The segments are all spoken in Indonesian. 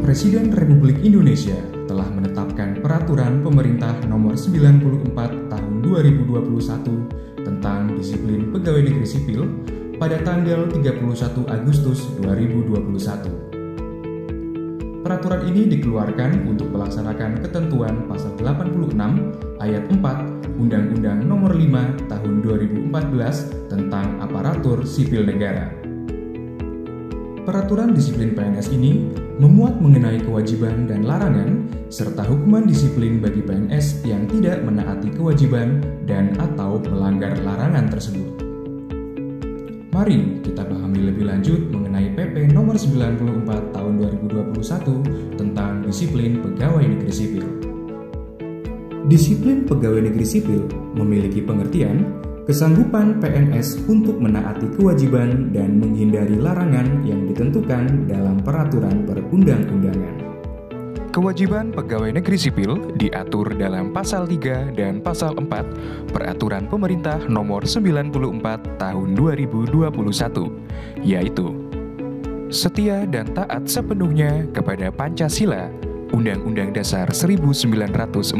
Presiden Republik Indonesia telah menetapkan Peraturan Pemerintah Nomor 94 Tahun 2021 tentang Disiplin Pegawai Negeri Sipil pada tanggal 31 Agustus 2021. Peraturan ini dikeluarkan untuk melaksanakan ketentuan Pasal 86 Ayat 4 Undang-Undang Nomor 5 Tahun 2014 tentang Aparatur Sipil Negara. Peraturan disiplin PNS ini memuat mengenai kewajiban dan larangan serta hukuman disiplin bagi PNS yang tidak menaati kewajiban dan atau melanggar larangan tersebut. Mari kita pahami lebih lanjut mengenai PP Nomor 94 Tahun 2021 tentang Disiplin Pegawai Negeri Sipil. Disiplin Pegawai Negeri Sipil memiliki pengertian kesanggupan PNS untuk menaati kewajiban dan menghindari larangan yang ditentukan dalam peraturan perundang-undangan. Kewajiban pegawai negeri sipil diatur dalam Pasal 3 dan Pasal 4 Peraturan Pemerintah Nomor 94 Tahun 2021, yaitu setia dan taat sepenuhnya kepada Pancasila, Undang-Undang Dasar 1945,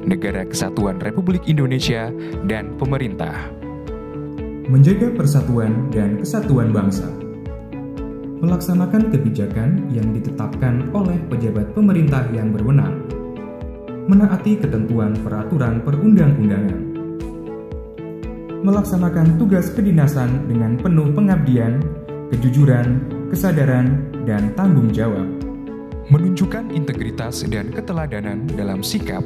Negara Kesatuan Republik Indonesia, dan pemerintah. Menjaga persatuan dan kesatuan bangsa. Melaksanakan kebijakan yang ditetapkan oleh pejabat pemerintah yang berwenang. Menaati ketentuan peraturan perundang-undangan. Melaksanakan tugas kedinasan dengan penuh pengabdian, kejujuran, kesadaran, dan tanggung jawab. Menunjukkan integritas dan keteladanan dalam sikap,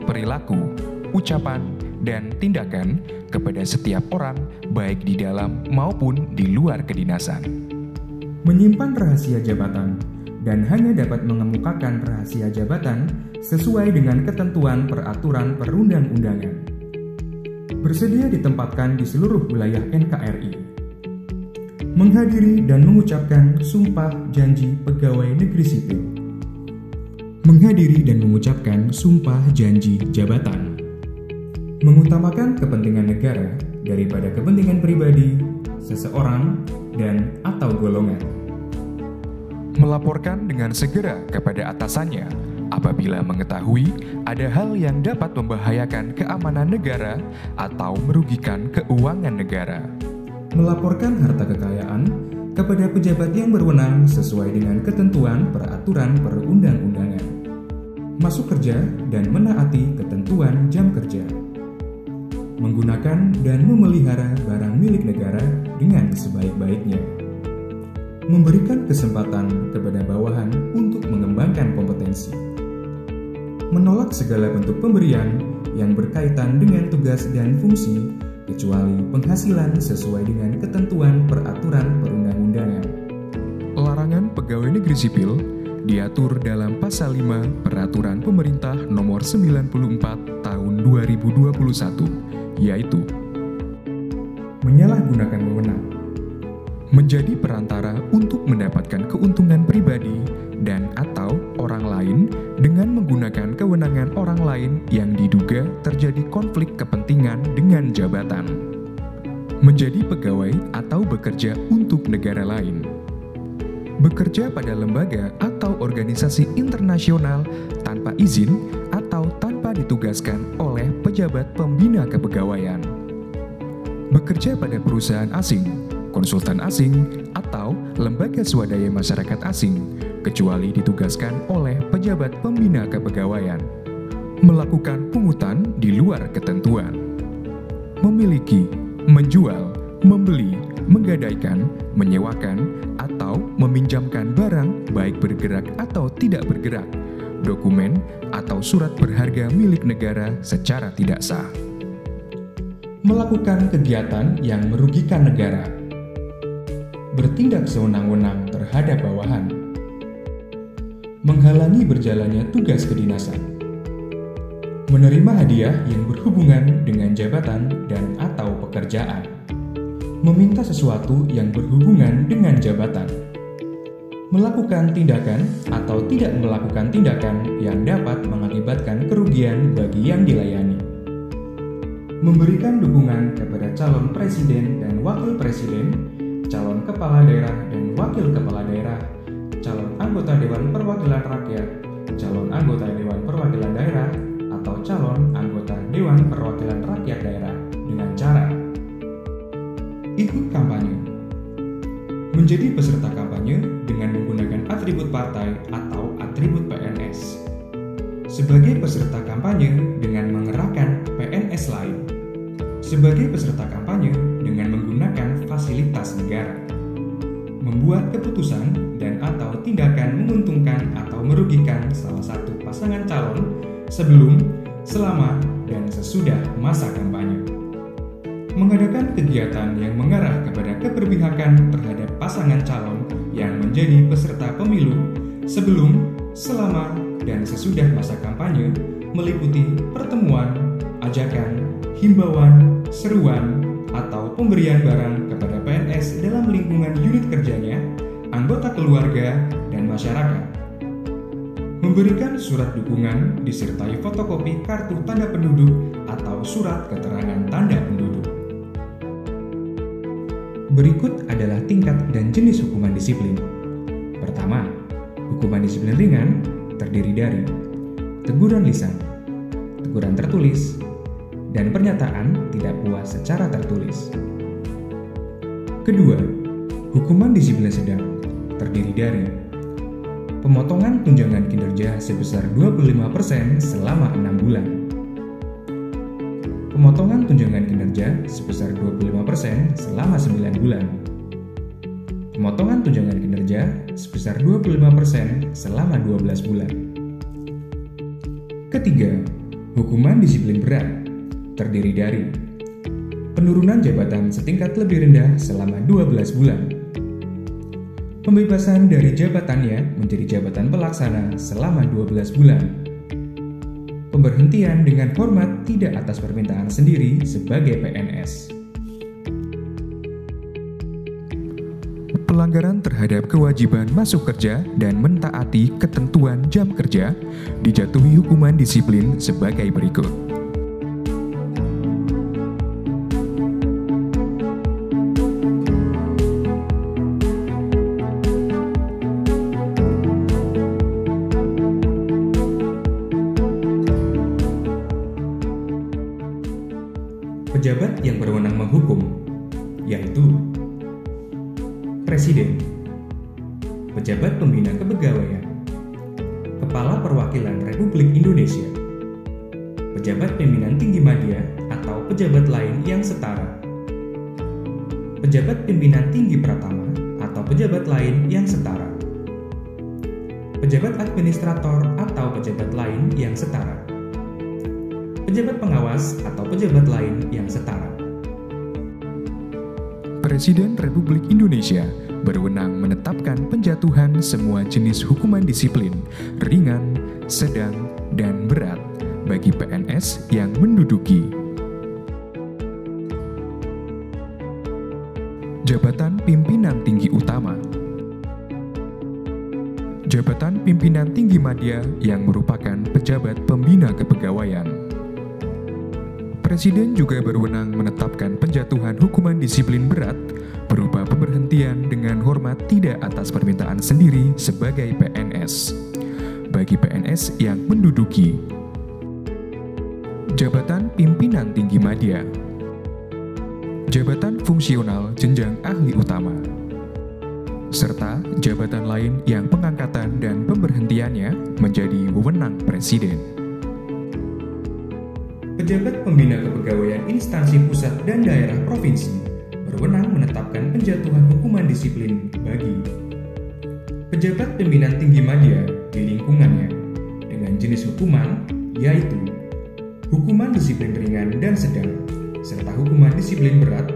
perilaku, ucapan, dan tindakan kepada setiap orang baik di dalam maupun di luar kedinasan. Menyimpan rahasia jabatan dan hanya dapat mengemukakan rahasia jabatan sesuai dengan ketentuan peraturan perundang-undangan. Bersedia ditempatkan di seluruh wilayah NKRI. Menghadiri dan mengucapkan sumpah janji pegawai negeri sipil. Menghadiri dan mengucapkan sumpah janji jabatan. Mengutamakan kepentingan negara daripada kepentingan pribadi, seseorang, dan atau golongan. Melaporkan dengan segera kepada atasannya apabila mengetahui ada hal yang dapat membahayakan keamanan negara atau merugikan keuangan negara. Melaporkan harta kekayaan kepada pejabat yang berwenang sesuai dengan ketentuan peraturan perundang-undangan. Masuk kerja dan menaati ketentuan jam kerja. Menggunakan dan memelihara barang milik negara dengan sebaik-baiknya. Memberikan kesempatan kepada bawahan untuk mengembangkan kompetensi. Menolak segala bentuk pemberian yang berkaitan dengan tugas dan fungsi kecuali penghasilan sesuai dengan ketentuan peraturan perundang-undangan. Larangan pegawai negeri sipil diatur dalam Pasal 5 Peraturan Pemerintah Nomor 94 Tahun 2021, yaitu menyalahgunakan wewenang, menjadi perantara untuk mendapatkan keuntungan pribadi dan atau orang lain dengan menggunakan kewenangan orang lain yang diduga terjadi konflik kepentingan dengan jabatan, menjadi pegawai atau bekerja untuk negara lain, bekerja pada lembaga atau organisasi internasional tanpa izin atau tanpa ditugaskan oleh pejabat pembina kepegawaian, bekerja pada perusahaan asing, konsultan asing, atau lembaga swadaya masyarakat asing, kecuali ditugaskan oleh pejabat pembina kepegawaian, melakukan pungutan di luar ketentuan, memiliki, menjual, membeli, menggadaikan, menyewakan, atau meminjamkan barang baik bergerak atau tidak bergerak, dokumen atau surat berharga milik negara secara tidak sah. Melakukan kegiatan yang merugikan negara. Bertindak sewenang-wenang terhadap bawahan. Menghalangi berjalannya tugas kedinasan. Menerima hadiah yang berhubungan dengan jabatan dan atau pekerjaan. Meminta sesuatu yang berhubungan dengan jabatan. Melakukan tindakan atau tidak melakukan tindakan yang dapat mengakibatkan kerugian bagi yang dilayani. Memberikan dukungan kepada calon presiden dan wakil presiden calon kepala daerah dan wakil kepala daerah, calon anggota Dewan Perwakilan Rakyat, calon anggota Dewan Perwakilan Daerah, atau calon anggota Dewan Perwakilan Rakyat Daerah dengan cara ikut kampanye, menjadi peserta kampanye dengan menggunakan atribut partai atau atribut PNS, sebagai peserta kampanye dengan mengerahkan PNS lain, sebagai peserta kampanye dengan menggunakan fasilitas negara, membuat keputusan dan atau tindakan menguntungkan atau merugikan salah satu pasangan calon sebelum, selama, dan sesudah masa kampanye, mengadakan kegiatan yang mengarah kepada keberpihakan terhadap pasangan calon yang menjadi peserta pemilu sebelum, selama, dan sesudah masa kampanye, meliputi pertemuan, ajakan, himbauan, seruan, atau pemberian barang kepada PNS dalam lingkungan unit kerjanya, anggota keluarga, dan masyarakat. Memberikan surat dukungan disertai fotokopi kartu tanda penduduk atau surat keterangan tanda penduduk. Berikut adalah tingkat dan jenis hukuman disiplin. Pertama, hukuman disiplin ringan terdiri dari teguran lisan, teguran tertulis, dan pernyataan tidak puas secara tertulis. Kedua, hukuman disiplin sedang terdiri dari pemotongan tunjangan kinerja sebesar 25% selama 6 bulan, pemotongan tunjangan kinerja sebesar 25% selama 9 bulan, pemotongan tunjangan kinerja sebesar 25% selama 12 bulan. Ketiga, hukuman disiplin berat terdiri dari penurunan jabatan setingkat lebih rendah selama 12 bulan, pembebasan dari jabatannya menjadi jabatan pelaksana selama 12 bulan, pemberhentian dengan hormat tidak atas permintaan sendiri sebagai PNS. Pelanggaran terhadap kewajiban masuk kerja dan mentaati ketentuan jam kerja dijatuhi hukuman disiplin sebagai berikut. Pejabat yang berwenang menghukum, yaitu Presiden, Pejabat Pembina Kepegawaian, Kepala Perwakilan Republik Indonesia, Pejabat Pimpinan Tinggi Media atau pejabat lain yang setara, Pejabat Pimpinan Tinggi Pratama atau pejabat lain yang setara, Pejabat Administrator atau pejabat lain yang setara, pejabat pengawas atau pejabat lain yang setara. Presiden Republik Indonesia berwenang menetapkan penjatuhan semua jenis hukuman disiplin ringan, sedang, dan berat bagi PNS yang menduduki jabatan pimpinan tinggi utama, jabatan pimpinan tinggi media yang merupakan pejabat pembina kepegawaian. Presiden juga berwenang menetapkan penjatuhan hukuman disiplin berat berupa pemberhentian dengan hormat tidak atas permintaan sendiri sebagai PNS bagi PNS yang menduduki jabatan pimpinan tinggi media, jabatan fungsional jenjang ahli utama, serta jabatan lain yang pengangkatan dan pemberhentiannya menjadi wewenang Presiden. Pejabat Pembina Kepegawaian instansi pusat dan daerah provinsi berwenang menetapkan penjatuhan hukuman disiplin bagi pejabat pimpinan tinggi media di lingkungannya dengan jenis hukuman yaitu hukuman disiplin ringan dan sedang, serta hukuman disiplin berat,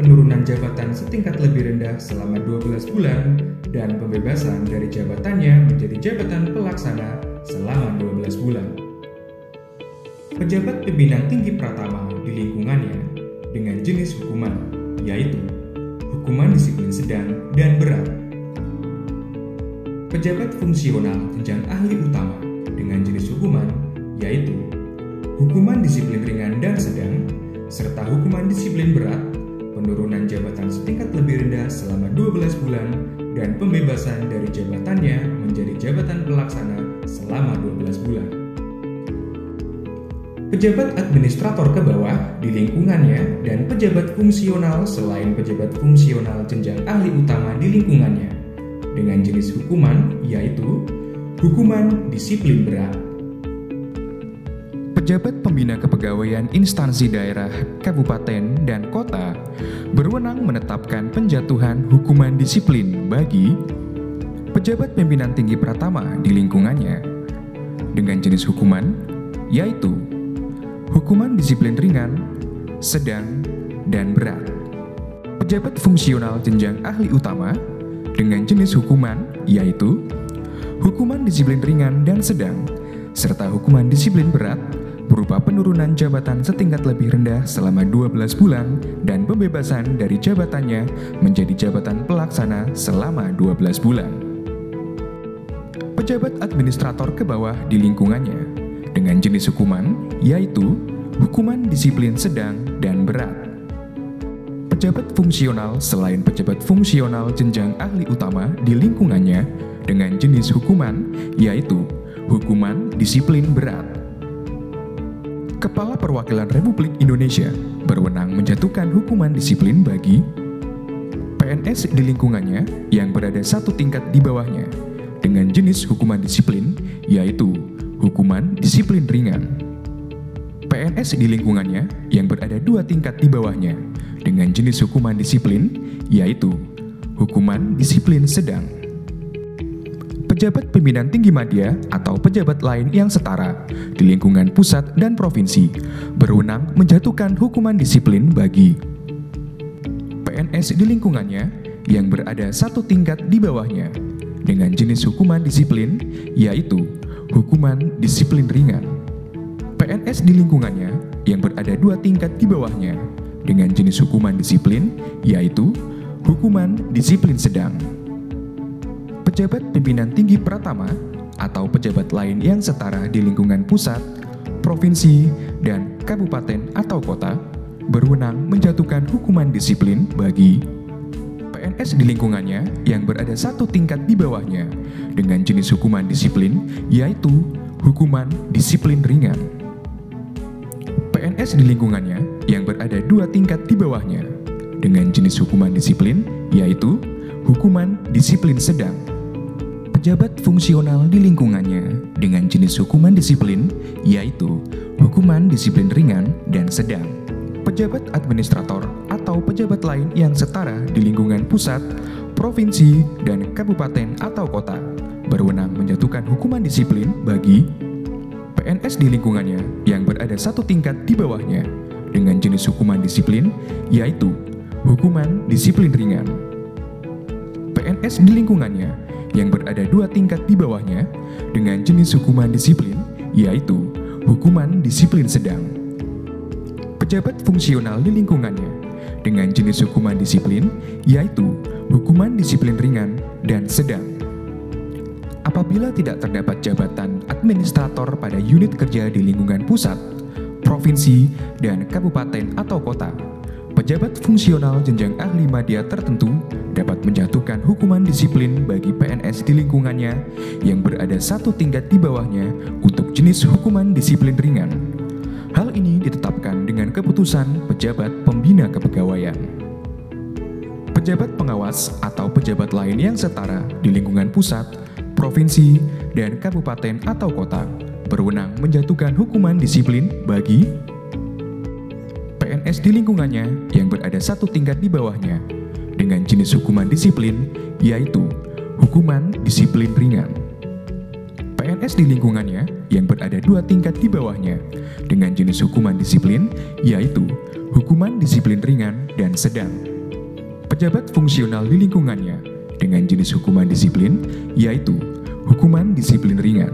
penurunan jabatan setingkat lebih rendah selama 12 bulan, dan pembebasan dari jabatannya menjadi jabatan pelaksana selama 12 bulan. Pejabat pimpinan tinggi pratama di lingkungannya dengan jenis hukuman, yaitu hukuman disiplin sedang dan berat. Pejabat fungsional jenjang ahli utama dengan jenis hukuman, yaitu hukuman disiplin ringan dan sedang, serta hukuman disiplin berat, penurunan jabatan setingkat lebih rendah selama 12 bulan, dan pembebasan dari jabatannya menjadi jabatan pelaksana selama 12 bulan. Pejabat administrator ke bawah di lingkungannya dan pejabat fungsional selain pejabat fungsional jenjang ahli utama di lingkungannya dengan jenis hukuman yaitu hukuman disiplin berat. Pejabat pembina kepegawaian instansi daerah, kabupaten, dan kota berwenang menetapkan penjatuhan hukuman disiplin bagi pejabat pimpinan tinggi pratama di lingkungannya dengan jenis hukuman yaitu hukuman disiplin ringan, sedang, dan berat. Pejabat fungsional jenjang ahli utama dengan jenis hukuman yaitu hukuman disiplin ringan dan sedang, serta hukuman disiplin berat berupa penurunan jabatan setingkat lebih rendah selama 12 bulan dan pembebasan dari jabatannya menjadi jabatan pelaksana selama 12 bulan. Pejabat administrator ke bawah di lingkungannya dengan jenis hukuman yaitu hukuman disiplin sedang dan berat. Pejabat fungsional selain pejabat fungsional jenjang ahli utama di lingkungannya dengan jenis hukuman yaitu hukuman disiplin berat. Kepala Perwakilan Republik Indonesia berwenang menjatuhkan hukuman disiplin bagi PNS di lingkungannya yang berada satu tingkat di bawahnya dengan jenis hukuman disiplin yaitu hukuman disiplin ringan. PNS di lingkungannya yang berada dua tingkat di bawahnya dengan jenis hukuman disiplin yaitu hukuman disiplin sedang. Pejabat pimpinan tinggi media atau pejabat lain yang setara di lingkungan pusat dan provinsi berwenang menjatuhkan hukuman disiplin bagi PNS di lingkungannya yang berada satu tingkat di bawahnya dengan jenis hukuman disiplin yaitu hukuman disiplin ringan. PNS di lingkungannya yang berada dua tingkat di bawahnya dengan jenis hukuman disiplin yaitu hukuman disiplin sedang. Pejabat pimpinan tinggi pratama atau pejabat lain yang setara di lingkungan pusat, provinsi, dan kabupaten atau kota berwenang menjatuhkan hukuman disiplin bagi PNS di lingkungannya yang berada satu tingkat di bawahnya dengan jenis hukuman disiplin yaitu hukuman disiplin ringan. PNS di lingkungannya yang berada dua tingkat di bawahnya dengan jenis hukuman disiplin yaitu hukuman disiplin sedang. Pejabat fungsional di lingkungannya dengan jenis hukuman disiplin yaitu hukuman disiplin ringan dan sedang. Pejabat administrator atau pejabat lain yang setara di lingkungan pusat, provinsi, dan kabupaten atau kota berwenang menjatuhkan hukuman disiplin bagi PNS di lingkungannya yang berada satu tingkat di bawahnya dengan jenis hukuman disiplin yaitu hukuman disiplin ringan. PNS di lingkungannya yang berada dua tingkat di bawahnya dengan jenis hukuman disiplin yaitu hukuman disiplin sedang. Pejabat fungsional di lingkungannya dengan jenis hukuman disiplin yaitu hukuman disiplin ringan dan sedang. Apabila tidak terdapat jabatan administrator pada unit kerja di lingkungan pusat, provinsi, dan kabupaten atau kota, pejabat fungsional jenjang ahli media tertentu dapat menjatuhkan hukuman disiplin bagi PNS di lingkungannya yang berada satu tingkat di bawahnya untuk jenis hukuman disiplin ringan. Hal ini ditetapkan dengan keputusan pejabat pembina kepegawaian. Pejabat pengawas atau pejabat lain yang setara di lingkungan pusat, provinsi, dan kabupaten atau kota berwenang menjatuhkan hukuman disiplin bagi PNS di lingkungannya yang berada satu tingkat di bawahnya dengan jenis hukuman disiplin yaitu hukuman disiplin ringan. PNS di lingkungannya yang berada dua tingkat di bawahnya dengan jenis hukuman disiplin yaitu hukuman disiplin ringan dan sedang. Pejabat fungsional di lingkungannya dengan jenis hukuman disiplin yaitu hukuman disiplin ringan.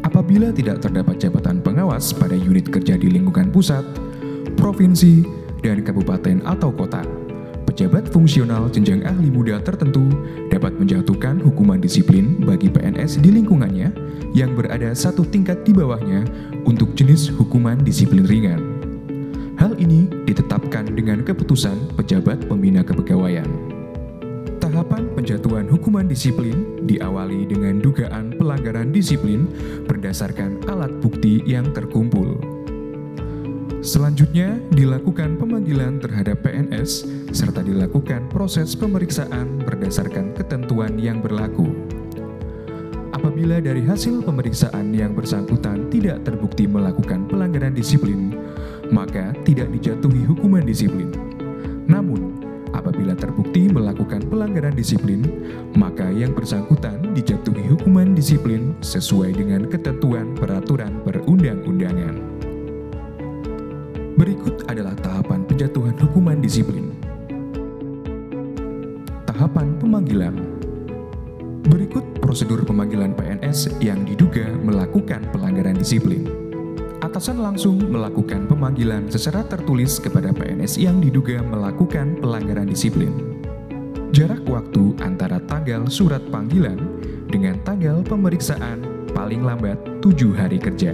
Apabila tidak terdapat jabatan pengawas pada unit kerja di lingkungan pusat, provinsi, dan kabupaten atau kota, pejabat fungsional jenjang ahli muda tertentu dapat menjatuhkan hukuman disiplin bagi PNS di lingkungannya yang berada satu tingkat di bawahnya untuk jenis hukuman disiplin ringan. Hal ini ditetapkan dilakukan dengan keputusan pejabat pembina kepegawaian. Tahapan penjatuhan hukuman disiplin diawali dengan dugaan pelanggaran disiplin berdasarkan alat bukti yang terkumpul. Selanjutnya, dilakukan pemanggilan terhadap PNS serta dilakukan proses pemeriksaan berdasarkan ketentuan yang berlaku. Apabila dari hasil pemeriksaan yang bersangkutan tidak terbukti melakukan pelanggaran disiplin, maka tidak dijatuhi hukuman disiplin. Namun, apabila terbukti melakukan pelanggaran disiplin, maka yang bersangkutan dijatuhi hukuman disiplin sesuai dengan ketentuan peraturan perundang-undangan. Berikut adalah tahapan penjatuhan hukuman disiplin. Tahapan pemanggilan. Berikut prosedur pemanggilan PNS yang diduga melakukan pelanggaran disiplin. Atasan langsung melakukan pemanggilan secara tertulis kepada PNS yang diduga melakukan pelanggaran disiplin. Jarak waktu antara tanggal surat panggilan dengan tanggal pemeriksaan paling lambat 7 hari kerja.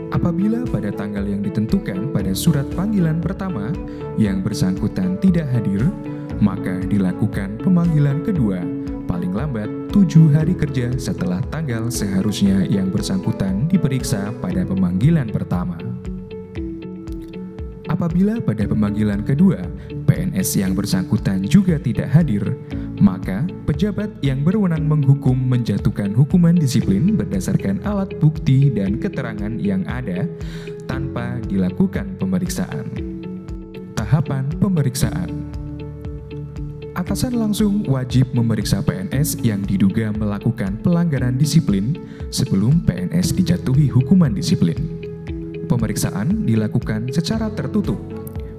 Apabila pada tanggal yang ditentukan pada surat panggilan pertama yang bersangkutan tidak hadir, maka dilakukan pemanggilan kedua paling lambat 7 hari kerja setelah tanggal seharusnya yang bersangkutan diperiksa pada pemanggilan pertama. Apabila pada pemanggilan kedua, PNS yang bersangkutan juga tidak hadir, maka pejabat yang berwenang menghukum menjatuhkan hukuman disiplin berdasarkan alat bukti dan keterangan yang ada tanpa dilakukan pemeriksaan. Tahapan pemeriksaan. Atasan langsung wajib memeriksa PNS yang diduga melakukan pelanggaran disiplin sebelum PNS dijatuhi hukuman disiplin. Pemeriksaan dilakukan secara tertutup,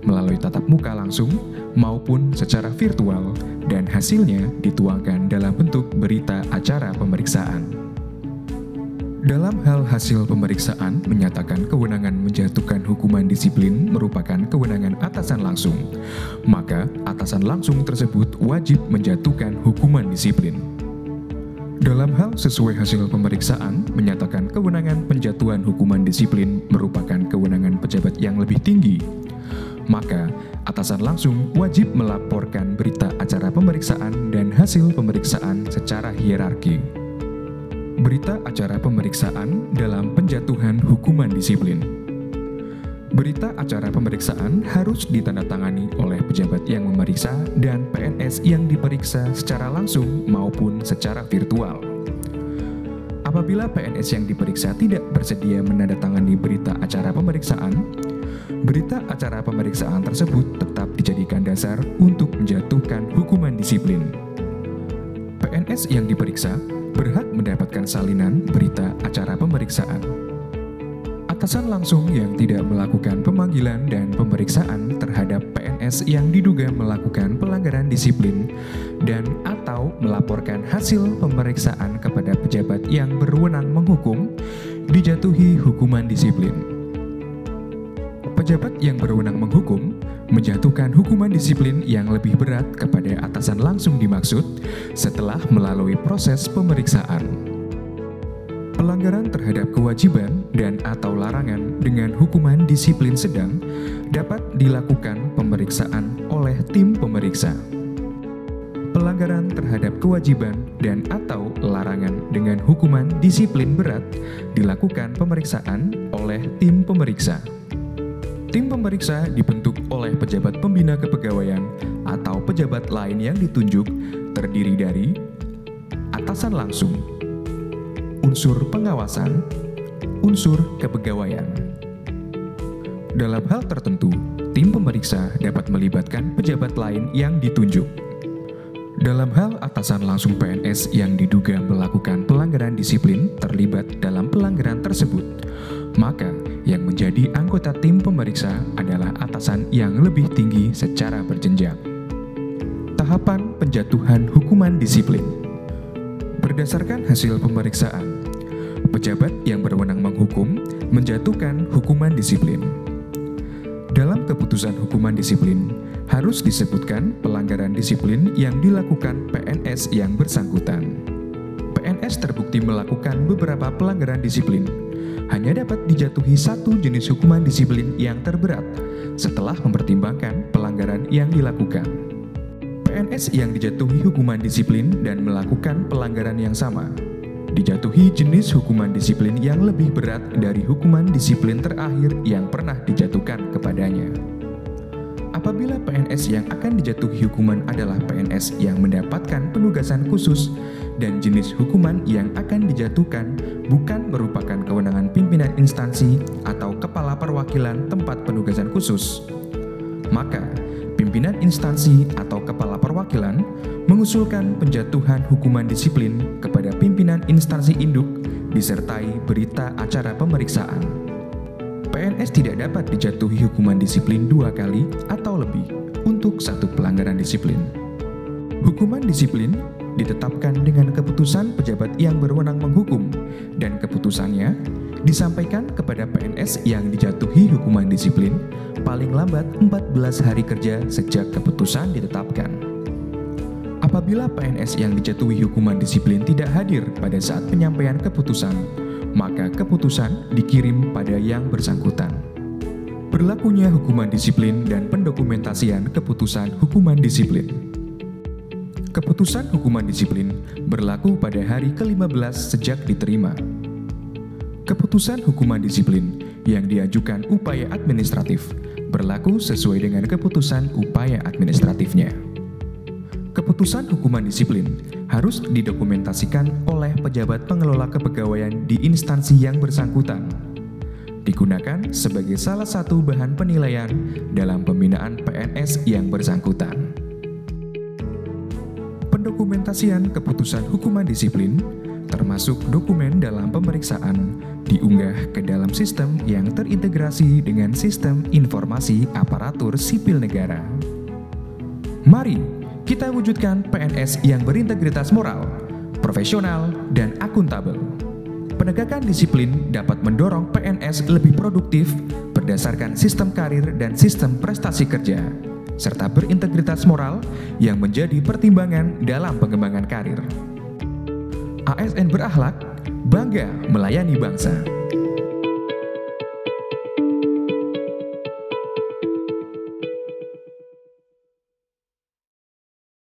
melalui tatap muka langsung maupun secara virtual, dan hasilnya dituangkan dalam bentuk berita acara pemeriksaan. Dalam hal hasil pemeriksaan menyatakan kewenangan menjatuhkan hukuman disiplin merupakan kewenangan atasan langsung, maka atasan langsung tersebut wajib menjatuhkan hukuman disiplin. Dalam hal sesuai hasil pemeriksaan menyatakan kewenangan penjatuhan hukuman disiplin merupakan kewenangan pejabat yang lebih tinggi, maka atasan langsung wajib melaporkan berita acara pemeriksaan dan hasil pemeriksaan secara hierarki. Berita acara pemeriksaan dalam penjatuhan hukuman disiplin. Berita acara pemeriksaan harus ditandatangani oleh pejabat yang memeriksa dan PNS yang diperiksa secara langsung maupun secara virtual. Apabila PNS yang diperiksa tidak bersedia menandatangani berita acara pemeriksaan, berita acara pemeriksaan tersebut tetap dijadikan dasar untuk menjatuhkan hukuman disiplin. PNS yang diperiksa berhak mendapatkan salinan berita acara pemeriksaan. Atasan langsung yang tidak melakukan pemanggilan dan pemeriksaan terhadap PNS yang diduga melakukan pelanggaran disiplin dan atau melaporkan hasil pemeriksaan kepada pejabat yang berwenang menghukum dijatuhi hukuman disiplin. Pejabat yang berwenang menghukum menjatuhkan hukuman disiplin yang lebih berat kepada atasan langsung dimaksud setelah melalui proses pemeriksaan. Pelanggaran terhadap kewajiban dan atau larangan dengan hukuman disiplin sedang dapat dilakukan pemeriksaan oleh tim pemeriksa. Pelanggaran terhadap kewajiban dan atau larangan dengan hukuman disiplin berat dilakukan pemeriksaan oleh tim pemeriksa. Tim pemeriksa dibentuk oleh pejabat pembina kepegawaian atau pejabat lain yang ditunjuk, terdiri dari atasan langsung, unsur pengawasan, unsur kepegawaian. Dalam hal tertentu, tim pemeriksa dapat melibatkan pejabat lain yang ditunjuk. Dalam hal atasan langsung PNS yang diduga melakukan pelanggaran disiplin terlibat dalam pelanggaran tersebut, maka yang menjadi anggota tim pemeriksa adalah atasan yang lebih tinggi secara berjenjang. Tahapan penjatuhan hukuman disiplin. Berdasarkan hasil pemeriksaan, pejabat yang berwenang menghukum menjatuhkan hukuman disiplin. Dalam keputusan hukuman disiplin, harus disebutkan pelanggaran disiplin yang dilakukan PNS yang bersangkutan. PNS terbukti melakukan beberapa pelanggaran disiplin, hanya dapat dijatuhi satu jenis hukuman disiplin yang terberat, setelah mempertimbangkan pelanggaran yang dilakukan. PNS yang dijatuhi hukuman disiplin dan melakukan pelanggaran yang sama dijatuhi jenis hukuman disiplin yang lebih berat dari hukuman disiplin terakhir yang pernah dijatuhkan kepadanya. Apabila PNS yang akan dijatuhi hukuman adalah PNS yang mendapatkan penugasan khusus dan jenis hukuman yang akan dijatuhkan bukan merupakan kewenangan pimpinan instansi atau kepala perwakilan tempat penugasan khusus, maka pimpinan instansi atau kepala perwakilan mengusulkan penjatuhan hukuman disiplin kepada pimpinan instansi induk disertai berita acara pemeriksaan. PNS tidak dapat dijatuhi hukuman disiplin 2 kali atau lebih untuk satu pelanggaran disiplin. Hukuman disiplin ditetapkan dengan keputusan pejabat yang berwenang menghukum dan keputusannya disampaikan kepada PNS yang dijatuhi hukuman disiplin paling lambat 14 hari kerja sejak keputusan ditetapkan. Apabila PNS yang dijatuhi hukuman disiplin tidak hadir pada saat penyampaian keputusan, maka keputusan dikirim pada yang bersangkutan. Berlakunya hukuman disiplin dan pendokumentasian keputusan hukuman disiplin. Keputusan hukuman disiplin berlaku pada hari ke-15 sejak diterima. Keputusan hukuman disiplin yang diajukan upaya administratif berlaku sesuai dengan keputusan upaya administratifnya. Keputusan hukuman disiplin harus didokumentasikan oleh pejabat pengelola kepegawaian di instansi yang bersangkutan. Digunakan sebagai salah satu bahan penilaian dalam pembinaan PNS yang bersangkutan. Pendokumentasian keputusan hukuman disiplin, termasuk dokumen dalam pemeriksaan, diunggah ke dalam sistem yang terintegrasi dengan sistem informasi aparatur sipil negara. Mari kita wujudkan PNS yang berintegritas moral, profesional, dan akuntabel. Penegakan disiplin dapat mendorong PNS lebih produktif berdasarkan sistem karir dan sistem prestasi kerja, serta berintegritas moral yang menjadi pertimbangan dalam pengembangan karir. ASN berakhlak, bangga melayani bangsa.